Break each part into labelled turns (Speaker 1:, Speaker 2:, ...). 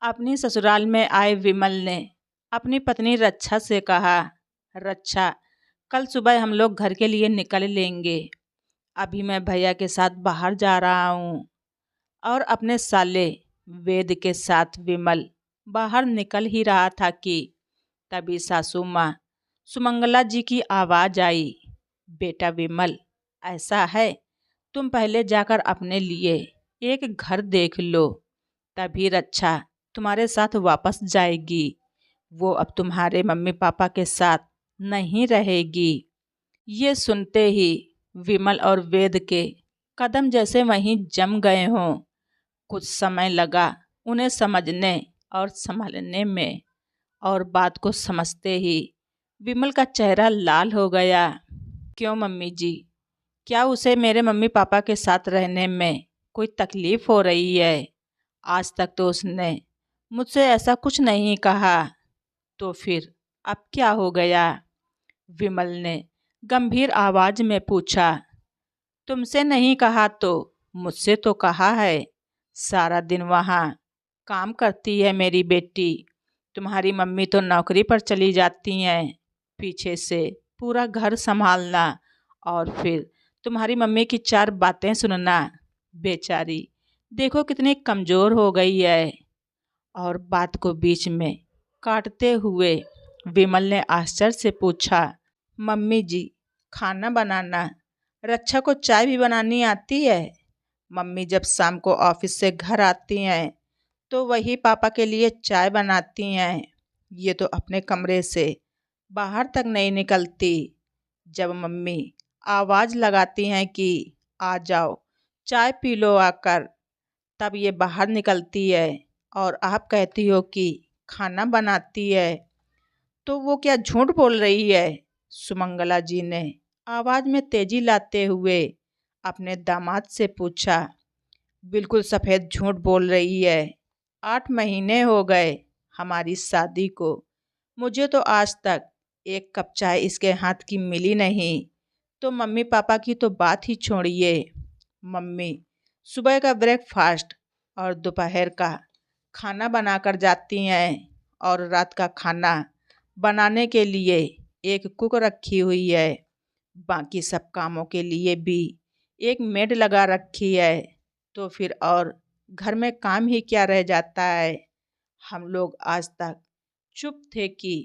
Speaker 1: अपनी ससुराल में आए विमल ने अपनी पत्नी रक्षा से कहा, रक्षा, कल सुबह हम लोग घर के लिए निकल लेंगे। अभी मैं भैया के साथ बाहर जा रहा हूँ। और अपने साले वेद के साथ विमल बाहर निकल ही रहा था कि तभी सासू माँ सुमंगला जी की आवाज़ आई, बेटा विमल, ऐसा है, तुम पहले जाकर अपने लिए एक घर देख लो, तभी रक्षा तुम्हारे साथ वापस जाएगी। वो अब तुम्हारे मम्मी पापा के साथ नहीं रहेगी। ये सुनते ही विमल और वेद के कदम जैसे वहीं जम गए हों। कुछ समय लगा उन्हें समझने और संभलने में, और बात को समझते ही विमल का चेहरा लाल हो गया। क्यों मम्मी जी, क्या उसे मेरे मम्मी पापा के साथ रहने में कोई तकलीफ़ हो रही है? आज तक तो उसने मुझसे ऐसा कुछ नहीं कहा, तो फिर अब क्या हो गया? विमल ने गंभीर आवाज में पूछा। तुमसे नहीं कहा तो मुझसे तो कहा है। सारा दिन वहाँ काम करती है मेरी बेटी। तुम्हारी मम्मी तो नौकरी पर चली जाती हैं, पीछे से पूरा घर संभालना, और फिर तुम्हारी मम्मी की चार बातें सुनना। बेचारी देखो कितनी कमज़ोर हो गई है। और बात को बीच में काटते हुए विमल ने आश्चर्य से पूछा, मम्मी जी, खाना बनाना, रक्षा को चाय भी बनानी आती है? मम्मी जब शाम को ऑफिस से घर आती हैं तो वही पापा के लिए चाय बनाती हैं। ये तो अपने कमरे से बाहर तक नहीं निकलती। जब मम्मी आवाज़ लगाती हैं कि आ जाओ चाय पी लो आकर, तब ये बाहर निकलती है। और आप कहती हो कि खाना बनाती है, तो वो क्या झूठ बोल रही है? सुमंगला जी ने आवाज़ में तेजी लाते हुए अपने दामाद से पूछा। बिल्कुल सफ़ेद झूठ बोल रही है। 8 महीने हो गए हमारी शादी को, मुझे तो आज तक एक कप चाय इसके हाथ की मिली नहीं। तो मम्मी पापा की तो बात ही छोड़िए। मम्मी सुबह का ब्रेकफास्ट और दोपहर का खाना बनाकर जाती हैं, और रात का खाना बनाने के लिए एक कुक रखी हुई है। बाकी सब कामों के लिए भी एक मेड लगा रखी है। तो फिर और घर में काम ही क्या रह जाता है? हम लोग आज तक चुप थे कि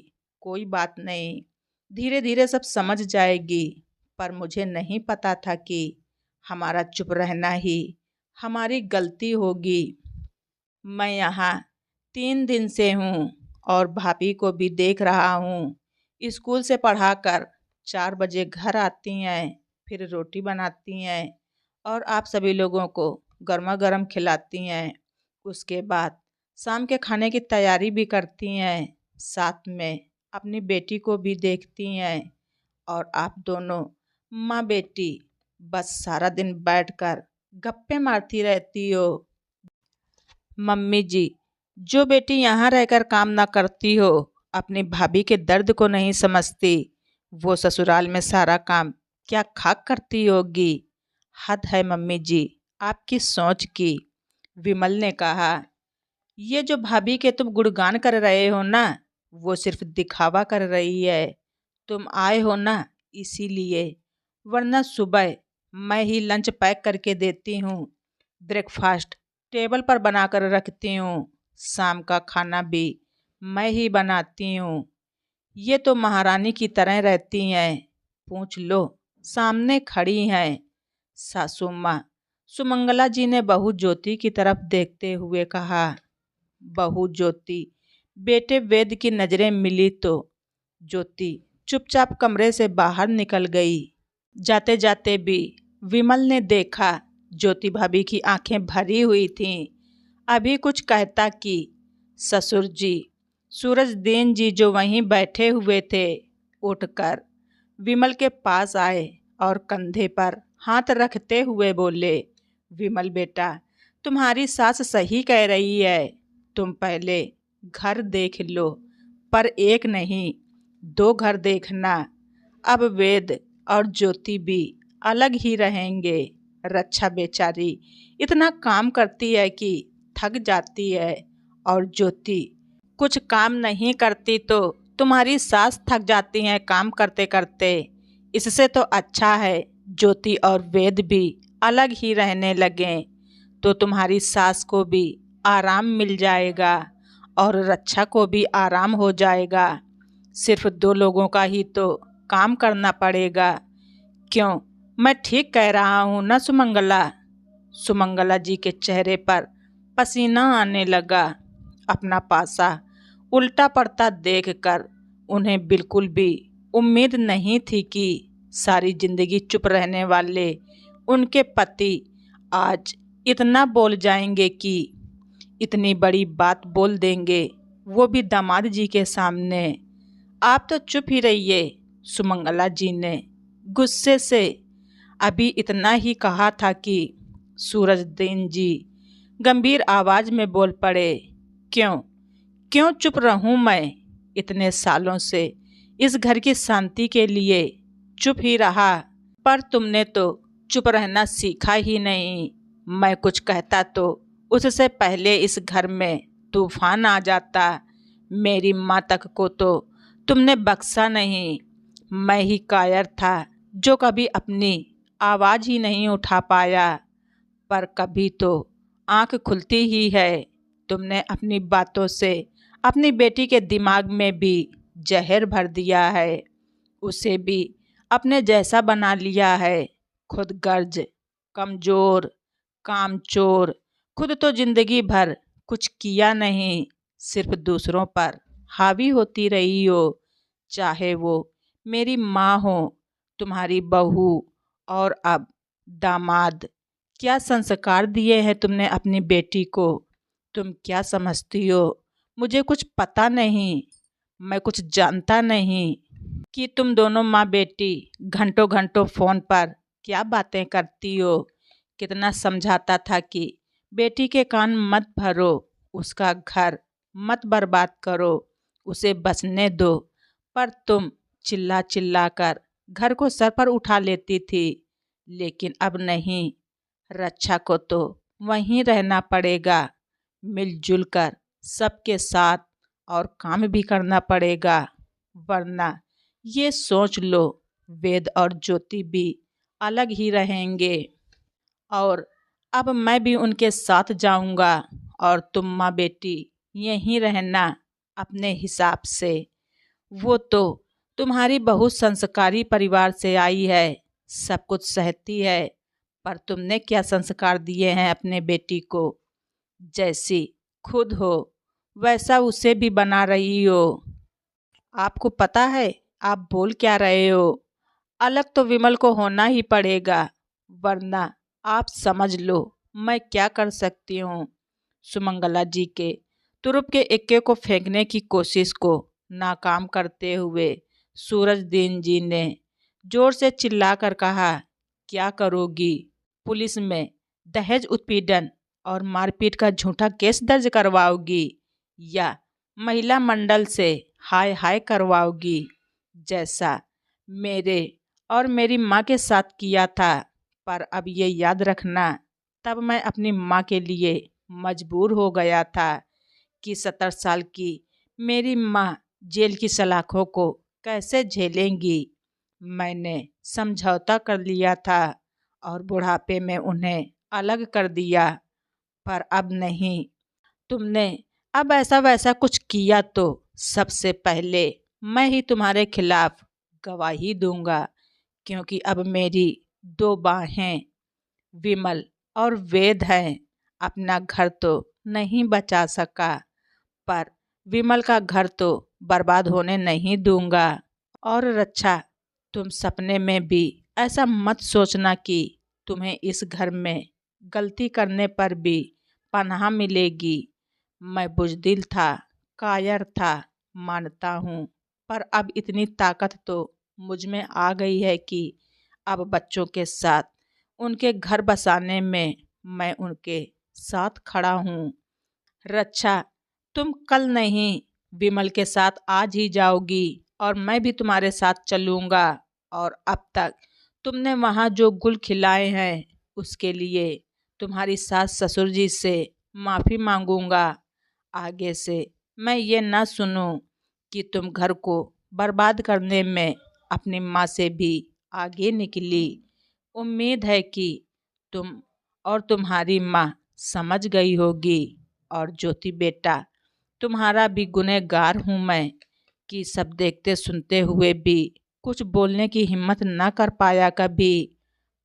Speaker 1: कोई बात नहीं, धीरे धीरे सब समझ जाएगी। पर मुझे नहीं पता था कि हमारा चुप रहना ही हमारी गलती होगी। मैं यहाँ 3 दिन से हूँ और भाभी को भी देख रहा हूँ। स्कूल से पढ़ाकर 4 बजे घर आती हैं, फिर रोटी बनाती हैं और आप सभी लोगों को गर्मा गर्म खिलाती हैं। उसके बाद शाम के खाने की तैयारी भी करती हैं, साथ में अपनी बेटी को भी देखती हैं। और आप दोनों माँ बेटी बस सारा दिन बैठकर गप्पे मारती रहती हो। मम्मी जी, जो बेटी यहाँ रहकर काम ना करती हो, अपनी भाभी के दर्द को नहीं समझती, वो ससुराल में सारा काम क्या खाक करती होगी? हद है मम्मी जी आपकी सोच की। विमल ने कहा, ये जो भाभी के तुम गुणगान कर रहे हो ना, वो सिर्फ दिखावा कर रही है। तुम आए हो ना इसीलिए, वरना सुबह मैं ही लंच पैक करके देती हूँ, ब्रेकफास्ट टेबल पर बनाकर रखती हूँ, शाम का खाना भी मैं ही बनाती हूँ। ये तो महारानी की तरह रहती हैं। पूछ लो, सामने खड़ी हैं। सासू माँ सुमंगला जी ने बहू ज्योति की तरफ देखते हुए कहा। बहू ज्योति बेटे वेद की नज़रें मिली तो ज्योति चुपचाप कमरे से बाहर निकल गई। जाते जाते भी विमल ने देखा ज्योति भाभी की आंखें भरी हुई थीं। अभी कुछ कहता कि ससुर जी, सूरजदेन जी जो वहीं बैठे हुए थे, उठकर विमल के पास आए और कंधे पर हाथ रखते हुए बोले, विमल बेटा, तुम्हारी सास सही कह रही है। तुम पहले घर देख लो, पर एक नहीं 2 घर देखना। अब वेद और ज्योति भी अलग ही रहेंगे। रक्षा बेचारी इतना काम करती है कि थक जाती है, और ज्योति कुछ काम नहीं करती तो तुम्हारी सास थक जाती हैं काम करते करते। इससे तो अच्छा है ज्योति और वेद भी अलग ही रहने लगें, तो तुम्हारी सास को भी आराम मिल जाएगा और रक्षा को भी आराम हो जाएगा। सिर्फ 2 लोगों का ही तो काम करना पड़ेगा। क्यों, मैं ठीक कह रहा हूँ ना सुमंगला? सुमंगला जी के चेहरे पर पसीना आने लगा। अपना पासा उल्टा पड़ता देखकर उन्हें बिल्कुल भी उम्मीद नहीं थी कि सारी जिंदगी चुप रहने वाले उनके पति आज इतना बोल जाएंगे कि इतनी बड़ी बात बोल देंगे, वो भी दामाद जी के सामने। आप तो चुप ही रहिए, सुमंगला जी ने गुस्से से अभी इतना ही कहा था कि सूरजदीन जी गंभीर आवाज में बोल पड़े, क्यों क्यों चुप रहूं मैं? इतने सालों से इस घर की शांति के लिए चुप ही रहा, पर तुमने तो चुप रहना सीखा ही नहीं। मैं कुछ कहता तो उससे पहले इस घर में तूफान आ जाता। मेरी माँ तक को तो तुमने बख्शा नहीं। मैं ही कायर था जो कभी अपनी आवाज़ ही नहीं उठा पाया, पर कभी तो आंख खुलती ही है। तुमने अपनी बातों से अपनी बेटी के दिमाग में भी जहर भर दिया है, उसे भी अपने जैसा बना लिया है। खुद गर्ज, कमज़ोर, कामचोर, खुद तो जिंदगी भर कुछ किया नहीं, सिर्फ दूसरों पर हावी होती रही हो। चाहे वो मेरी माँ हो, तुम्हारी बहू और अब दामाद। क्या संस्कार दिए हैं तुमने अपनी बेटी को? तुम क्या समझती हो मुझे कुछ पता नहीं? मैं कुछ जानता नहीं कि तुम दोनों माँ बेटी घंटों घंटों फ़ोन पर क्या बातें करती हो। कितना समझाता था कि बेटी के कान मत भरो, उसका घर मत बर्बाद करो, उसे बचने दो, पर तुम चिल्ला चिल्ला कर घर को सर पर उठा लेती थी। लेकिन अब नहीं, रक्षा को तो वहीं रहना पड़ेगा, मिलजुल कर सबके साथ, और काम भी करना पड़ेगा, वरना ये सोच लो वेद और ज्योति भी अलग ही रहेंगे। और अब मैं भी उनके साथ जाऊंगा और तुम माँ बेटी यहीं रहना अपने हिसाब से। वो तो तुम्हारी बहुत संस्कारी परिवार से आई है, सब कुछ सहती है, पर तुमने क्या संस्कार दिए हैं अपने बेटी को? जैसी खुद हो वैसा उसे भी बना रही हो। आपको पता है आप बोल क्या रहे हो? अलग तो विमल को होना ही पड़ेगा, वरना आप समझ लो मैं क्या कर सकती हूँ। सुमंगला जी के तुरुप के इक्के को फेंकने की कोशिश को नाकाम करते हुए सूरजदीन जी ने जोर से चिल्लाकर कहा, क्या करोगी? पुलिस में दहेज उत्पीड़न और मारपीट का झूठा केस दर्ज करवाओगी, या महिला मंडल से हाय हाय करवाओगी, जैसा मेरे और मेरी माँ के साथ किया था? पर अब ये याद रखना, तब मैं अपनी माँ के लिए मजबूर हो गया था कि 70 साल की मेरी माँ जेल की सलाखों को कैसे झेलेंगी। मैंने समझौता कर लिया था और बुढ़ापे में उन्हें अलग कर दिया, पर अब नहीं। तुमने अब ऐसा वैसा कुछ किया तो सबसे पहले मैं ही तुम्हारे खिलाफ गवाही दूंगा, क्योंकि अब मेरी 2 बाहें विमल और वेद हैं। अपना घर तो नहीं बचा सका, पर विमल का घर तो बर्बाद होने नहीं दूंगा। और रक्षा, तुम सपने में भी ऐसा मत सोचना कि तुम्हें इस घर में गलती करने पर भी पनाह मिलेगी। मैं बुज़दिल था, कायर था, मानता हूँ, पर अब इतनी ताकत तो मुझ में आ गई है कि अब बच्चों के साथ उनके घर बसाने में मैं उनके साथ खड़ा हूँ। रक्षा, तुम कल नहीं विमल के साथ आज ही जाओगी और मैं भी तुम्हारे साथ चलूँगा। और अब तक तुमने वहाँ जो गुल खिलाए हैं उसके लिए तुम्हारी सास ससुर जी से माफ़ी मांगूंगा। आगे से मैं ये ना सुनूं कि तुम घर को बर्बाद करने में अपनी माँ से भी आगे निकली। उम्मीद है कि तुम और तुम्हारी माँ समझ गई होगी। और ज्योति बेटा, तुम्हारा भी गुनहगार हूँ मैं कि सब देखते सुनते हुए भी कुछ बोलने की हिम्मत ना कर पाया कभी।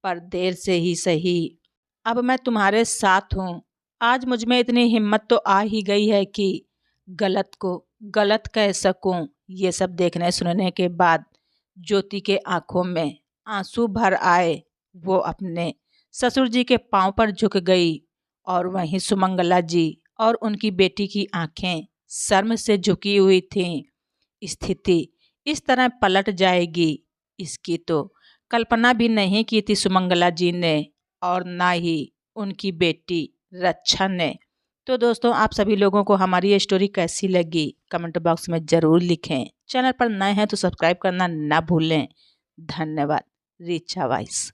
Speaker 1: पर देर से ही सही, अब मैं तुम्हारे साथ हूँ। आज मुझ में इतनी हिम्मत तो आ ही गई है कि गलत को गलत कह सकूं। ये सब देखने सुनने के बाद ज्योति के आंखों में आंसू भर आए। वो अपने ससुर जी के पांव पर झुक गई और वहीं सुमंगला जी और उनकी बेटी की आंखें शर्म से झुकी हुई थीं। स्थिति इस तरह पलट जाएगी, इसकी तो कल्पना भी नहीं की थी सुमंगला जी ने, और ना ही उनकी बेटी रक्षा ने। तो दोस्तों, आप सभी लोगों को हमारी ये स्टोरी कैसी लगी कमेंट बॉक्स में ज़रूर लिखें। चैनल पर नए हैं तो सब्सक्राइब करना ना भूलें। धन्यवाद। रिचा वाइस।